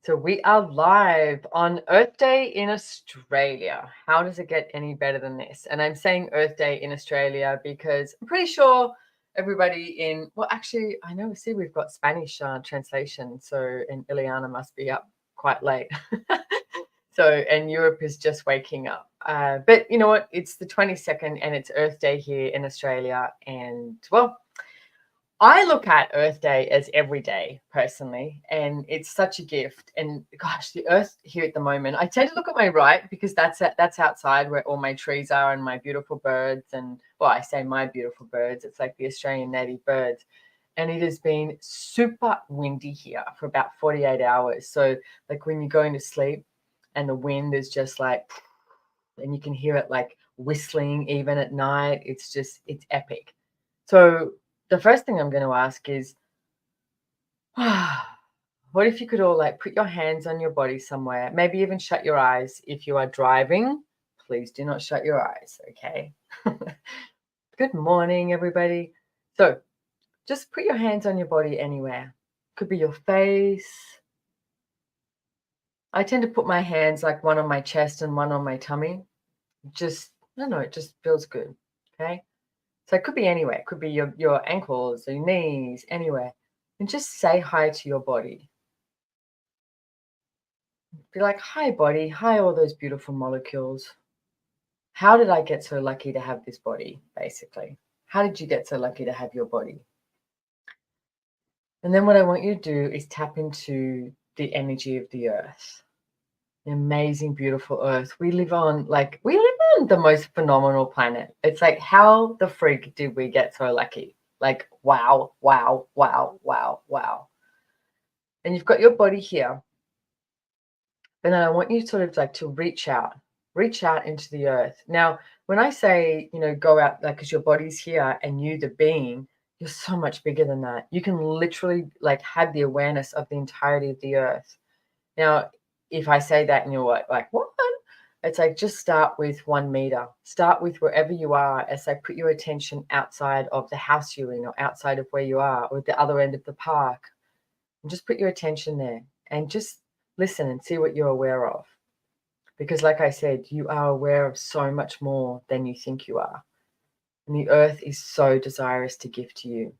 So we are live on Earth Day in Australia. How does it get any better than this? And I'm saying Earth Day in Australia because I'm pretty sure everybody actually, I know, see, we've got Spanish translation. So, and Ileana must be up quite late. And Europe is just waking up. But you know what? It's the 22nd and it's Earth Day here in Australia. And well, I look at Earth Day as every day personally, and it's such a gift. And gosh, the Earth here at the moment, I tend to look at my right because that's outside where all my trees are and my beautiful birds. And well, I say my beautiful birds, it's like the Australian native birds. And it has been super windy here for about 48 hours. So like when you're going to sleep and the wind is just like, and you can hear it like whistling even at night. It's epic. So the first thing I'm going to ask is, what if you could all like put your hands on your body somewhere, maybe even shut your eyes. If you are driving, please do not shut your eyes, okay? Good morning, everybody. So just put your hands on your body anywhere. Could be your face. I tend to put my hands like one on my chest and one on my tummy. Just, I don't know, it just feels good, okay? So it could be anywhere. It could be your ankles, your knees, anywhere. And just say hi to your body. Be like, hi, body. Hi, all those beautiful molecules. How did I get so lucky to have this body, basically? How did you get so lucky to have your body? And then what I want you to do is tap into the energy of the earth. The amazing, beautiful earth. We live on the most phenomenal planet. It's like, how the frig did we get so lucky? Like, wow, wow, wow, wow, wow. And you've got your body here. And then I want you sort of like to reach out into the earth. Now, when I say, go out, like, because your body's here and you, the being, you're so much bigger than that. You can literally like have the awareness of the entirety of the earth. Now, if I say that and you're like, what? It's like, just start with 1 meter. Start with wherever you are as I put your attention outside of the house you're in or outside of where you are or at the other end of the park. And just put your attention there and just listen and see what you're aware of. Because like I said, you are aware of so much more than you think you are. And the earth is so desirous to give to you.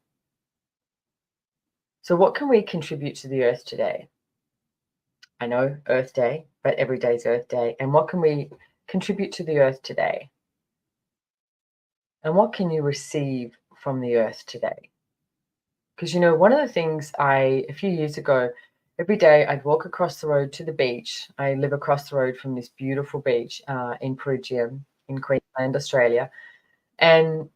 So what can we contribute to the earth today? I know Earth Day, but every day is Earth Day. And what can we contribute to the earth today? And what can you receive from the earth today? Because, one of the things a few years ago, every day I'd walk across the road to the beach. I live across the road from this beautiful beach in Perugium in Queensland, Australia. And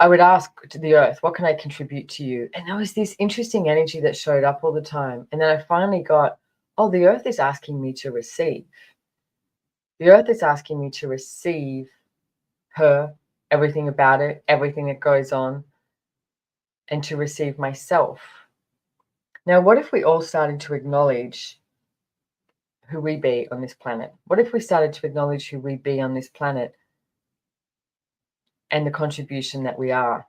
I would ask to the earth, what can I contribute to you? And there was this interesting energy that showed up all the time. And then I finally got, oh, the earth is asking me to receive. The earth is asking me to receive her, everything about it, everything that goes on, and to receive myself. Now, what if we all started to acknowledge who we be on this planet? What if we started to acknowledge who we be on this planet and the contribution that we are?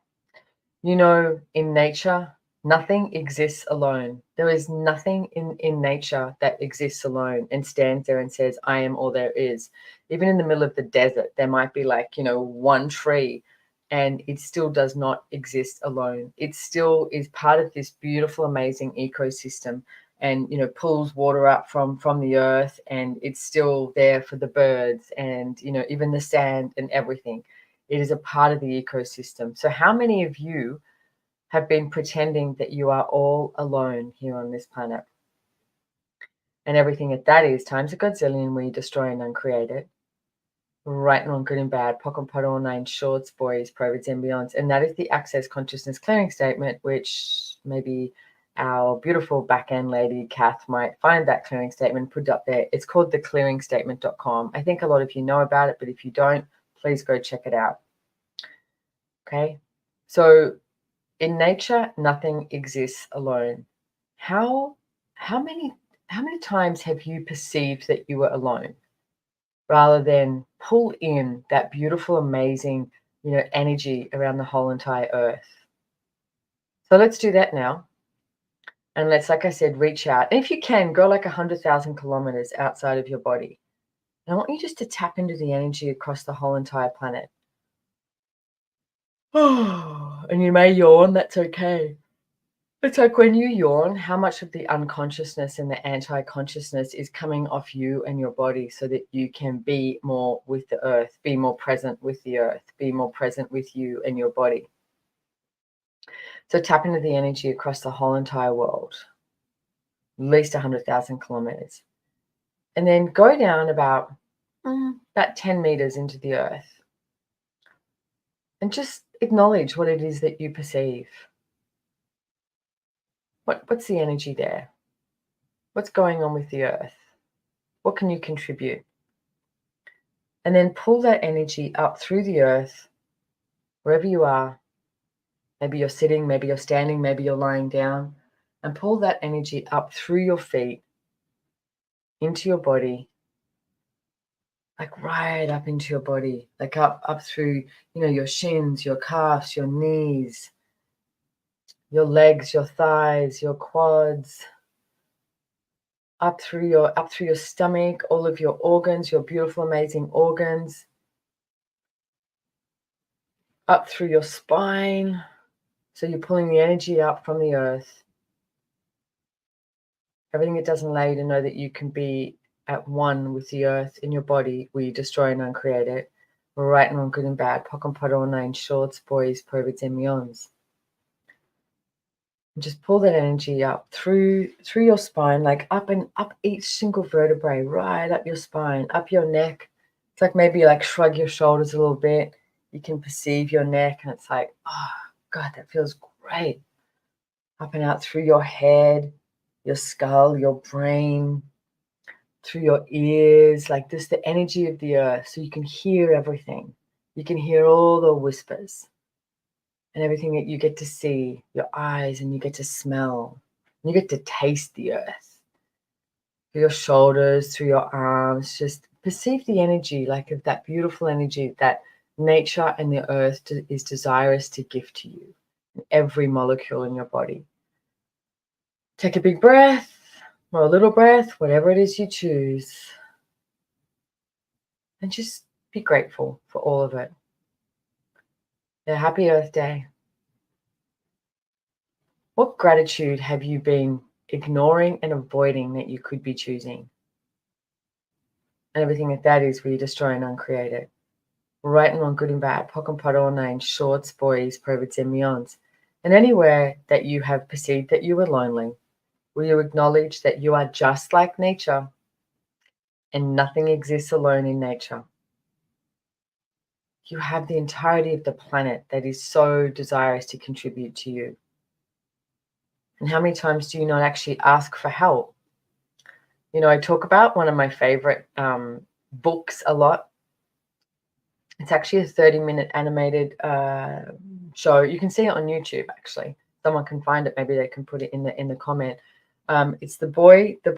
In nature, nothing exists alone. There is nothing in nature that exists alone and stands there and says, I am all there is. Even in the middle of the desert, there might be one tree, and it still does not exist alone. It still is part of this beautiful, amazing ecosystem and, pulls water up from the earth, and it's still there for the birds and, even the sand and everything. It is a part of the ecosystem. So how many of you have been pretending that you are all alone here on this planet? And everything that is times a godzillion, where you destroy and uncreate it. Right and wrong, good and bad, POC and POD, all nine shorts, boys, provids and beyonds. And that is the Access Consciousness Clearing Statement, which maybe our beautiful back-end lady, Kath, might find that clearing statement, put it up there. It's called theclearingstatement.com. I think a lot of you know about it, but if you don't, please go check it out. Okay? So in nature, nothing exists alone. How many times have you perceived that you were alone, rather than pull in that beautiful, amazing, energy around the whole entire earth? So let's do that now. And let's, like I said, reach out. And if you can, go like 100,000 kilometers outside of your body. And I want you just to tap into the energy across the whole entire planet. Oh, and you may yawn, that's okay. It's like when you yawn, how much of the unconsciousness and the anti-consciousness is coming off you and your body so that you can be more with the earth, be more present with the earth, be more present with you and your body. So tap into the energy across the whole entire world, at least 100,000 kilometers. And then go down about 10 meters into the earth and just acknowledge what it is that you perceive. What's the energy there? What's going on with the earth? What can you contribute? And then pull that energy up through the earth, wherever you are. Maybe you're sitting, maybe you're standing, maybe you're lying down. And pull that energy up through your feet, into your body, like right up into your body, like up through, your shins, your calves, your knees, your legs, your thighs, your quads, up through your stomach, all of your organs, your beautiful, amazing organs, up through your spine. So you're pulling the energy up from the earth. Everything it doesn't allow you to know that you can be at one with the earth in your body, where you destroy and uncreate it. Right and wrong, good and bad, poc and padona, in shorts, boys, perverts, and meons. And just pull that energy up through your spine, like up each single vertebrae, right up your spine, up your neck. It's like maybe like shrug your shoulders a little bit. You can perceive your neck, and it's like, oh God, that feels great. Up and out through your head, your skull, your brain, through your ears, like this, the energy of the earth, so you can hear everything. You can hear all the whispers and everything that you get to see, your eyes, and you get to smell. And you get to taste the earth. Through your shoulders, through your arms, just perceive the energy, like of that beautiful energy that nature and the earth is desirous to give to you, every molecule in your body. Take a big breath, or a little breath, whatever it is you choose. And just be grateful for all of it. A happy Earth Day. What gratitude have you been ignoring and avoiding that you could be choosing? And everything that is, where you destroy and uncreate it. Right and wrong, good and bad, poc and padona, in shorts, boys, perverts, and meons. And anywhere that you have perceived that you were lonely, will you acknowledge that you are just like nature and nothing exists alone in nature? You have the entirety of the planet that is so desirous to contribute to you. And how many times do you not actually ask for help? I talk about one of my favorite books a lot. It's actually a 30-minute animated show. You can see it on YouTube, actually. Someone can find it. Maybe they can put it in the comment. It's the boy, the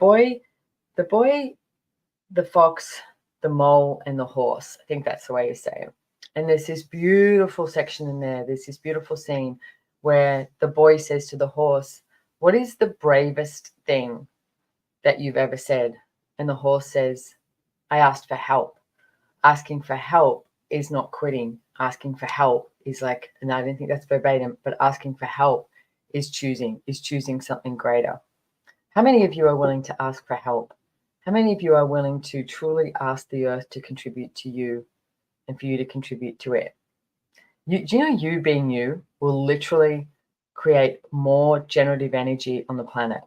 fox, the mole, and the horse. I think that's the way you say it. And there's this beautiful section in there. There's this beautiful scene where the boy says to the horse, "What is the bravest thing that you've ever said?" And the horse says, "I asked for help." Asking for help is not quitting. Asking for help is like, and I don't think that's verbatim, but asking for help is choosing something greater. How many of you are willing to ask for help? How many of you are willing to truly ask the earth to contribute to you and for you to contribute to it? Do you know you being you will literally create more generative energy on the planet?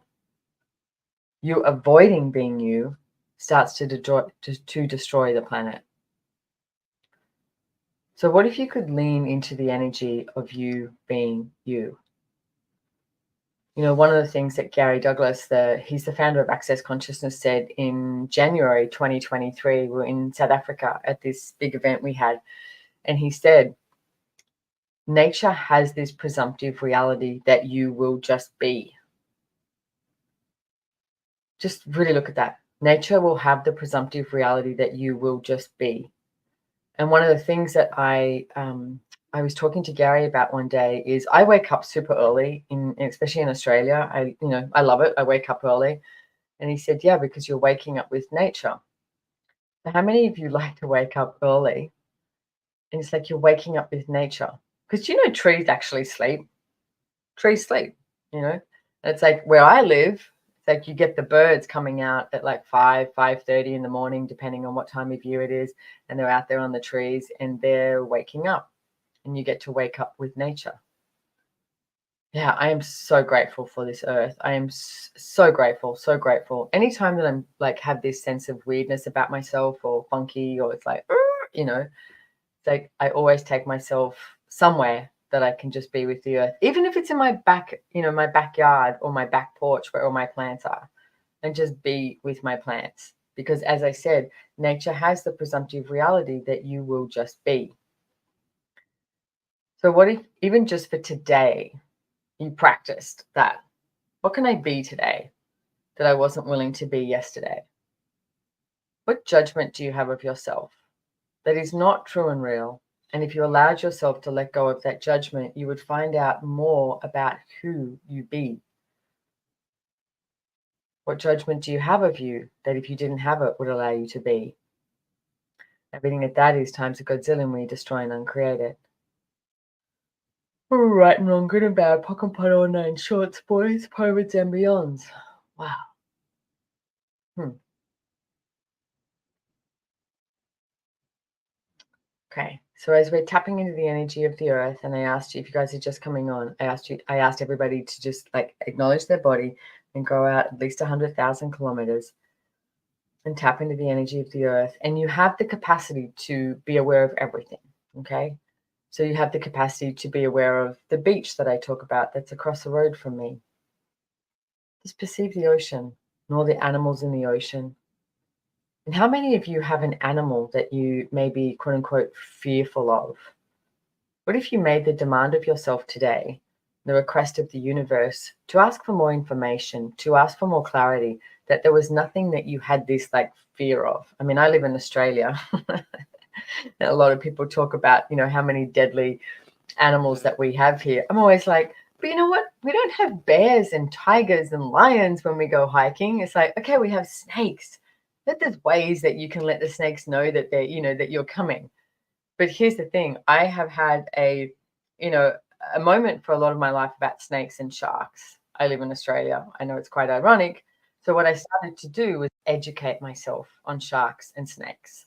You avoiding being you starts to destroy the planet. So what if you could lean into the energy of you being you? One of the things that Gary Douglas, he's the founder of Access Consciousness, said in January 2023, we were in South Africa at this big event we had, and he said, nature has this presumptive reality that you will just be. Just really look at that. Nature will have the presumptive reality that you will just be. And one of the things that I I was talking to Gary about one day is I wake up super early especially in Australia. I love it. I wake up early. And he said, yeah, because you're waking up with nature. So how many of you like to wake up early? And it's like you're waking up with nature. Because trees actually sleep. Trees sleep, you know. And it's like where I live, it's like you get the birds coming out at like 5:30 in the morning, depending on what time of year it is. And they're out there on the trees and they're waking up. And you get to wake up with nature. Yeah, I am so grateful for this earth. I am so grateful, so grateful. Anytime that I'm like have this sense of weirdness about myself or funky or it's like, it's like I always take myself somewhere that I can just be with the earth, even if it's in my my backyard or my back porch where all my plants are, and just be with my plants. Because as I said, nature has the presumptive reality that you will just be. So what if even just for today, you practiced that? What can I be today that I wasn't willing to be yesterday? What judgment do you have of yourself that is not true and real? And if you allowed yourself to let go of that judgment, you would find out more about who you be. What judgment do you have of you that if you didn't have it would allow you to be? Everything that is times a Godzilla when you destroy and uncreate it. Right and wrong, good and bad, pock and pot all nine shorts, boys, pirates and beyonds. Wow. Okay, so as we're tapping into the energy of the earth, and I asked you if you guys are just coming on, I asked everybody to just like acknowledge their body and go out at least 100,000 kilometers and tap into the energy of the earth. And you have the capacity to be aware of everything. Okay, so you have the capacity to be aware of the beach that I talk about that's across the road from me. Just perceive the ocean and all the animals in the ocean. And how many of you have an animal that you may be quote unquote fearful of? What if you made the demand of yourself today, the request of the universe, to ask for more information, to ask for more clarity, that there was nothing that you had this like fear of? I mean, I live in Australia. A lot of people talk about, how many deadly animals that we have here. I'm always like, but you know what? We don't have bears and tigers and lions when we go hiking. It's like, okay, we have snakes. But there's ways that you can let the snakes know that that you're coming. But here's the thing, I have had you know, a moment for a lot of my life about snakes and sharks. I live in Australia. I know it's quite ironic. So what I started to do was educate myself on sharks and snakes.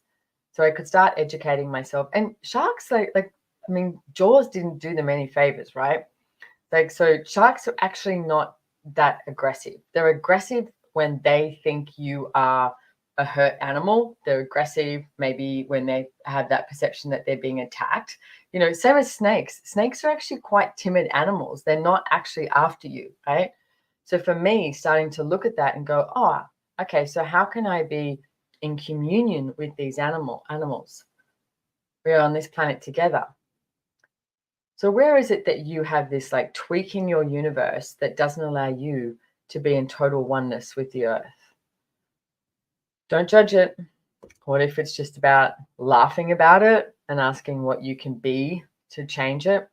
So I could start educating myself. And sharks, I mean, Jaws didn't do them any favors, right? Like, so sharks are actually not that aggressive. They're aggressive when they think you are a hurt animal. They're aggressive maybe when they have that perception that they're being attacked. Same as snakes. Snakes are actually quite timid animals. They're not actually after you, right? So for me, starting to look at that and go, oh, okay, so how can I be in communion with these animals? We're on this planet together. So where is it that you have this like tweak in your universe that doesn't allow you to be in total oneness with the earth? Don't judge it. What if it's just about laughing about it and asking what you can be to change it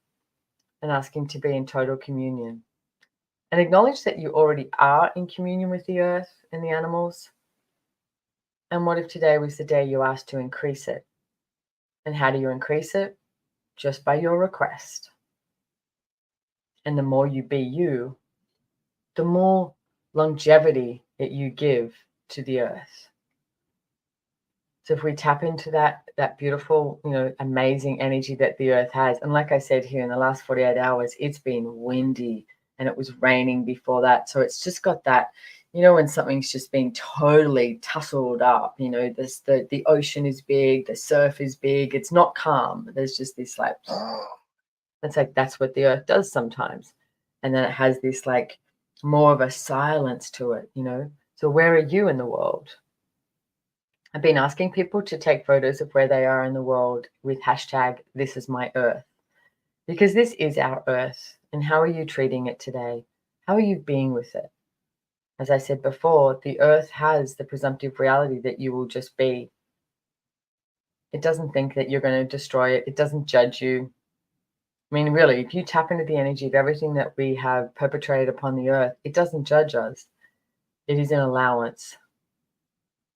and asking to be in total communion? And acknowledge that you already are in communion with the earth and the animals. And what if today was the day you asked to increase it? And how do you increase it? Just by your request. And the more you be you, the more longevity that you give to the earth. So if we tap into that beautiful, amazing energy that the earth has, and like I said here in the last 48 hours, it's been windy and it was raining before that. So it's just got that, when something's just been totally tussled up, the ocean is big, the surf is big, it's not calm. There's just this like, it's like that's what the earth does sometimes. And then it has this like more of a silence to it, So where are you in the world? I've been asking people to take photos of where they are in the world with hashtag this is my earth, because this is our earth. And how are you treating it today? How are you being with it? As I said before, the earth has the presumptive reality that you will just be. It doesn't think that you're going to destroy it. It doesn't judge you. I mean, really, if you tap into the energy of everything that we have perpetrated upon the earth, it doesn't judge us. It is an allowance.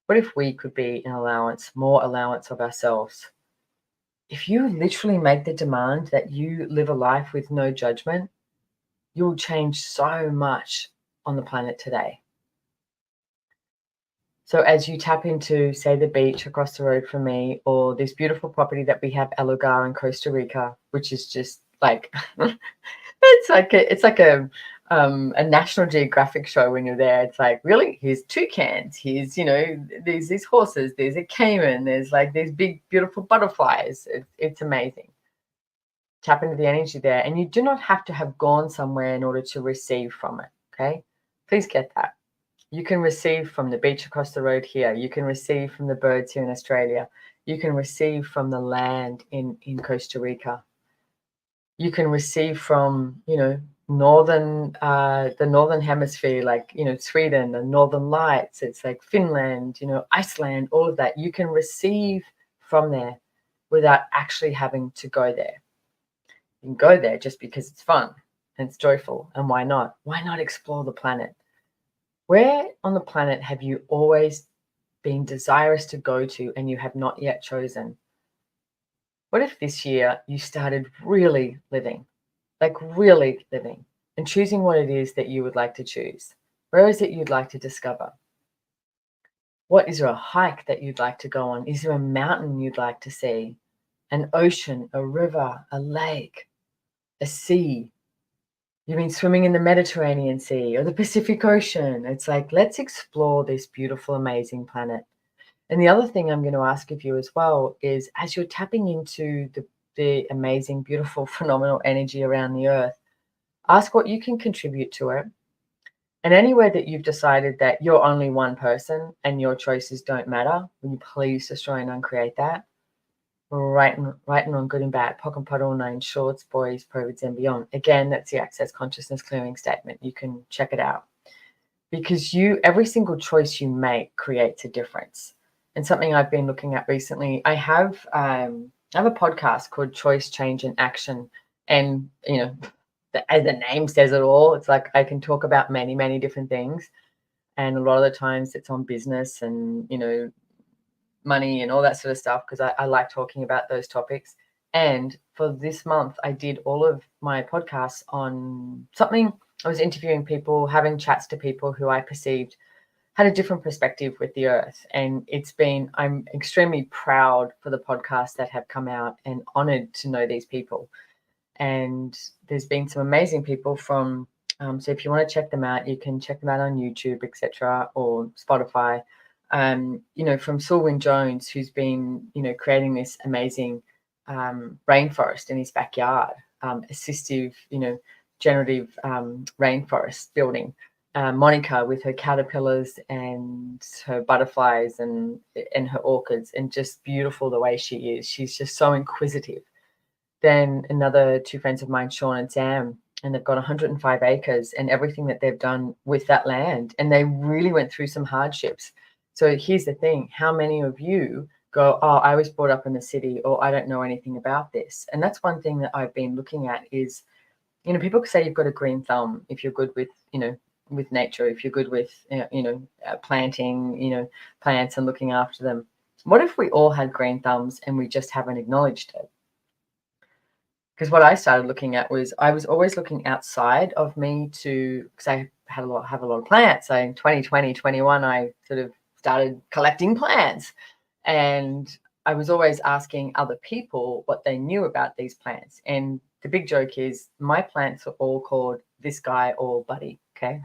What if we could be an allowance, more allowance of ourselves? If you literally make the demand that you live a life with no judgment, you'll change so much on the planet today. So as you tap into, say, the beach across the road from me, or this beautiful property that we have, El Lugar in Costa Rica, which is just like it's like a National Geographic show when you're there. It's like, really, here's toucans, here's, there's these horses, there's a caiman, there's like these big beautiful butterflies. It's amazing. Tap into the energy there, and you do not have to have gone somewhere in order to receive from it. Okay, please get that. You can receive from the beach across the road here. You can receive from the birds here in Australia. You can receive from the land in Costa Rica. You can receive from, the northern hemisphere, like, Sweden, the Northern Lights. It's like Finland, Iceland, all of that. You can receive from there without actually having to go there. You can go there just because it's fun and it's joyful. And why not? Why not explore the planet? Where on the planet have you always been desirous to go to and you have not yet chosen? What if this year you started really living, like really living, and choosing what it is that you would like to choose? Where is it you'd like to discover? What is there a hike that you'd like to go on? Is there a mountain you'd like to see? An ocean, a river, a lake, a sea? You've been swimming in the Mediterranean Sea or the Pacific Ocean. It's like, let's explore this beautiful, amazing planet. And the other thing I'm going to ask of you as well is, as you're tapping into the amazing, beautiful, phenomenal energy around the earth, ask what you can contribute to it. And anywhere that you've decided that you're only one person and your choices don't matter, will you please destroy and uncreate that? Right and on, good and bad, POC and POD, all nine shorts, boys, perverts, and beyond. Again, that's the Access Consciousness Clearing Statement. You can check it out. Because every single choice you make creates a difference. And something I've been looking at recently, I have a podcast called Choice, Change, and Action. And, as the name says it all, it's like I can talk about many, many different things. And a lot of the times it's on business and, money and all that sort of stuff, because I like talking about those topics. And for this month, I did all of my podcasts on something. I was interviewing people, having chats to people who I perceived had a different perspective with the earth. And I'm extremely proud for the podcasts that have come out and honored to know these people. And there's been some amazing people from, so if you want to check them out, you can check them out on YouTube, etc., or Spotify. From Selwyn Jones, who's been, creating this amazing rainforest in his backyard, assistive, generative rainforest building. Monica with her caterpillars and her butterflies and her orchids, and just beautiful the way she is. She's just so inquisitive. Then another two friends of mine, Sean and Sam, and they've got 105 acres and everything that they've done with that land. And they really went through some hardships. So here's the thing. How many of you go, oh, I was brought up in the city, or I don't know anything about this? And that's one thing that I've been looking at is, people say you've got a green thumb if you're good with, with nature, if you're good with, planting, plants and looking after them. What if we all had green thumbs and we just haven't acknowledged it? Because what I started looking at was, I was always looking outside of me because I have a lot of plants. So in 2020, 21, I sort of started collecting plants, and I was always asking other people what they knew about these plants. And the big joke is my plants are all called this guy or buddy. Okay.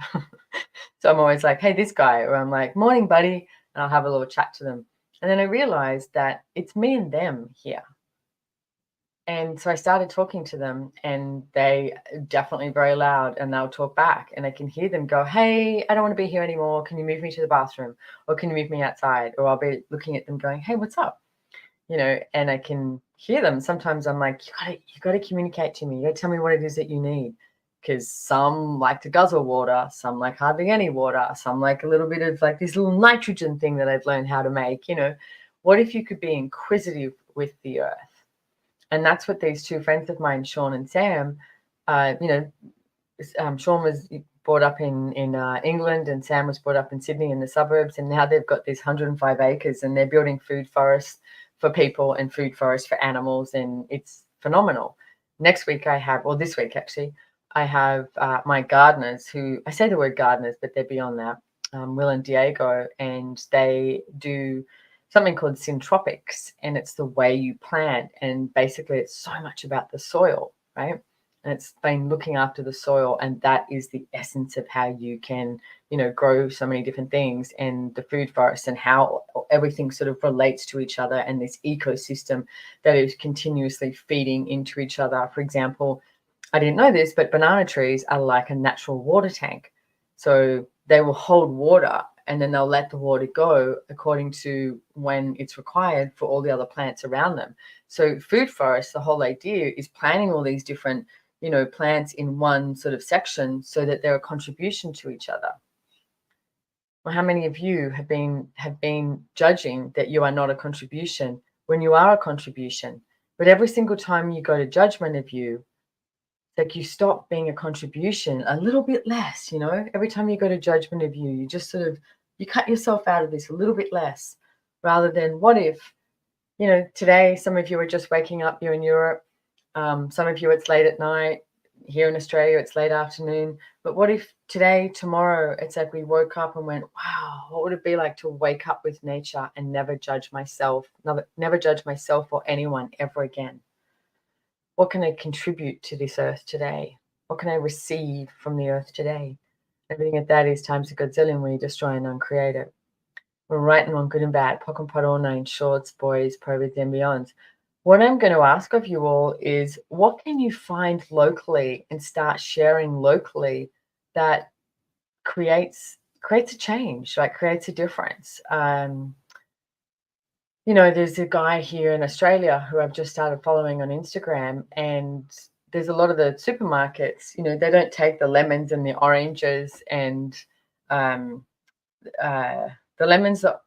So I'm always like, hey, this guy, or I'm like, morning, buddy. And I'll have a little chat to them. And then I realized that it's me and them here. And so I started talking to them, and they definitely very loud, and they'll talk back, and I can hear them go, hey, I don't want to be here anymore. Can you move me to the bathroom? Or can you move me outside? Or I'll be looking at them going, hey, what's up? And I can hear them. Sometimes I'm like, you got to communicate to me. You got to tell me what it is that you need. Because some like to guzzle water, some like hardly any water, some like a little bit of like this little nitrogen thing that I've learned how to make. What if you could be inquisitive with the earth? And that's what these two friends of mine, Sean and Sam, you know, Sean was brought up in England, and Sam was brought up in Sydney in the suburbs, and now they've got these 105 acres, and they're building food forests for people and food forests for animals, and it's phenomenal. Next week I have, or this week actually, I have my gardeners, who, I say the word gardeners, but they're beyond that, Will and Diego, and they do something called syntropics, and it's the way you plant, and basically it's so much about the soil, right? And it's been looking after the soil, and that is the essence of how you can, you know, grow so many different things, and the food forest, and how everything sort of relates to each other, and this ecosystem that is continuously feeding into each other. For example, I didn't know this, but banana trees are like a natural water tank. So they will hold water, and then they'll let the water go according to when it's required for all the other plants around them. So food forests, the whole idea is planting all these different, you know, plants in one sort of section so that they're a contribution to each other. Well, how many of you have been judging that you are not a contribution when you are a contribution? But every single time you go to judgment of you, like, you stop being a contribution a little bit less, you know? Every time you go to judgment of you, you just sort of, you cut yourself out of this a little bit less, rather than what if, you know, today some of you are just waking up, you're in Europe, some of you it's late at night, here in Australia it's late afternoon, but what if today, tomorrow, it's like we woke up and went, wow, what would it be like to wake up with nature and never judge myself, never judge myself or anyone ever again? What can I contribute to this earth today? What can I receive from the earth today? Everything at that is times a godzillion when you destroy and uncreate it. We're right and wrong, good and bad, pock and pot all nine shorts, boys, perverts, and beyonds. What I'm going to ask of you all is, what can you find locally and start sharing locally that creates a change, like creates a difference? You know, there's a guy here in Australia who I've just started following on Instagram, and there's a lot of the supermarkets, you know, they don't take the lemons and the oranges and um, uh, the lemons, the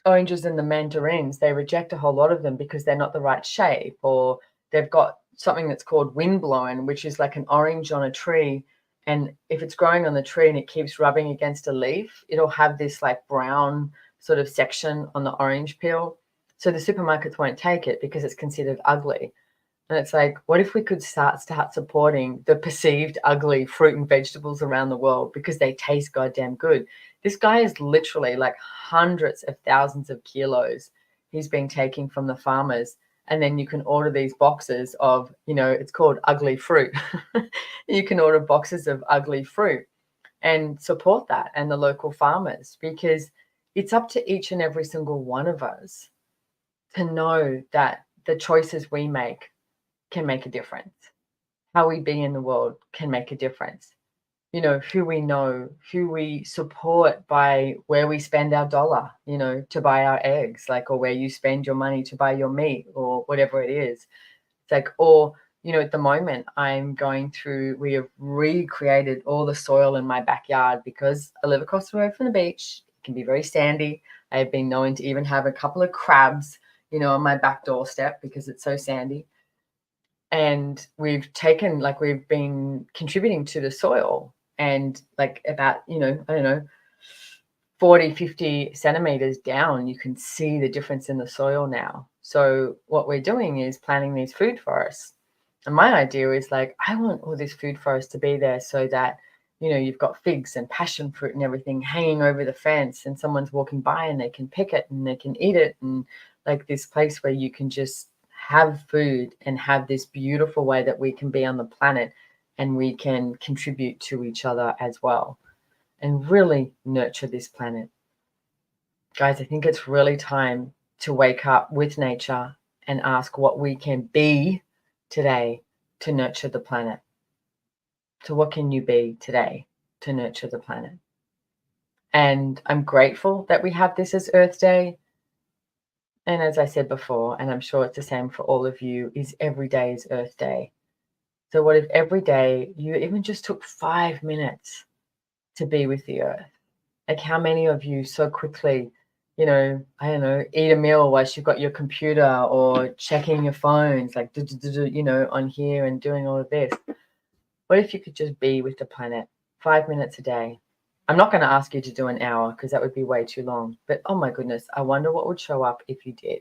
oranges, and the mandarins. They reject a whole lot of them because they're not the right shape, or they've got something that's called windblown, which is like an orange on a tree. And if it's growing on the tree and it keeps rubbing against a leaf, it'll have this like brown sort of section on the orange peel. So the supermarkets won't take it because it's considered ugly. And it's like, what if we could start supporting the perceived ugly fruit and vegetables around the world because they taste goddamn good? This guy is literally like hundreds of thousands of kilos he's been taking from the farmers. And then you can order these boxes of, you know, it's called ugly fruit. You can order boxes of ugly fruit and support that and the local farmers, because it's up to each and every single one of us to know that the choices we make can make a difference. How we be in the world can make a difference. You know, who we support by where we spend our dollar, you know, to buy our eggs, like, or where you spend your money to buy your meat or whatever it is. It's like, or, you know, at the moment we have recreated all the soil in my backyard because I live across the road from the beach. It can be very sandy. I have been known to even have a couple of crabs, you know, on my back doorstep because it's so sandy. And we've been contributing to the soil, and like about, you know, I don't know, 40, 50 centimeters down, you can see the difference in the soil now. So what we're doing is planting these food forests. And my idea is like, I want all this food forest to be there so that, you know, you've got figs and passion fruit and everything hanging over the fence, and someone's walking by and they can pick it and they can eat it. And like this place where you can just have food and have this beautiful way that we can be on the planet, and we can contribute to each other as well and really nurture this planet. Guys, I think it's really time to wake up with nature and ask what we can be today to nurture the planet. So what can you be today to nurture the planet? And I'm grateful that we have this as Earth Day. And as I said before, and I'm sure it's the same for all of you, is every day is Earth Day. So what if every day you even just took 5 minutes to be with the earth? Like, how many of you so quickly, I don't know, eat a meal whilst you've got your computer or checking your phones, like, on here and doing all of this. What if you could just be with the planet 5 minutes a day? I'm not going to ask you to do an hour because that would be way too long. But oh my goodness, I wonder what would show up if you did.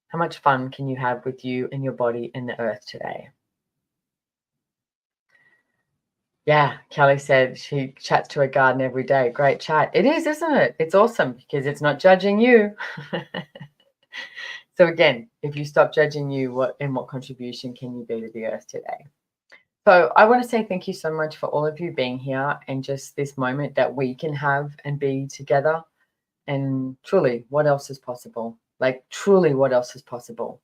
How much fun can you have with you and your body and the earth today? Yeah, Kelly said she chats to her garden every day. Great chat. It is, isn't it? It's awesome because it's not judging you. So again, if you stop judging you, what contribution can you be to the earth today? So I want to say thank you so much for all of you being here and just this moment that we can have and be together. And truly, what else is possible? Like, truly, what else is possible?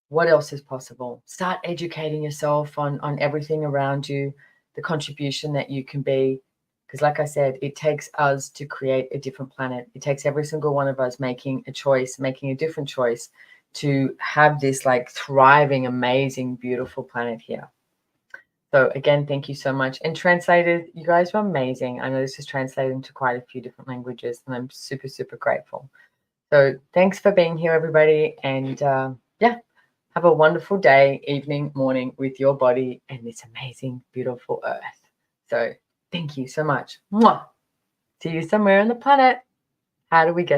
What else is possible? Start educating yourself on everything around you, the contribution that you can be. Because, like I said, it takes us to create a different planet. It takes every single one of us making a choice, making a different choice to have this like thriving, amazing, beautiful planet here. So again, thank you so much. And translated, you guys were amazing. I know this is translated into quite a few different languages, and I'm super, super grateful. So thanks for being here, everybody. And yeah, have a wonderful day, evening, morning with your body and this amazing, beautiful earth. So thank you so much. Mwah. See you somewhere on the planet. How do we get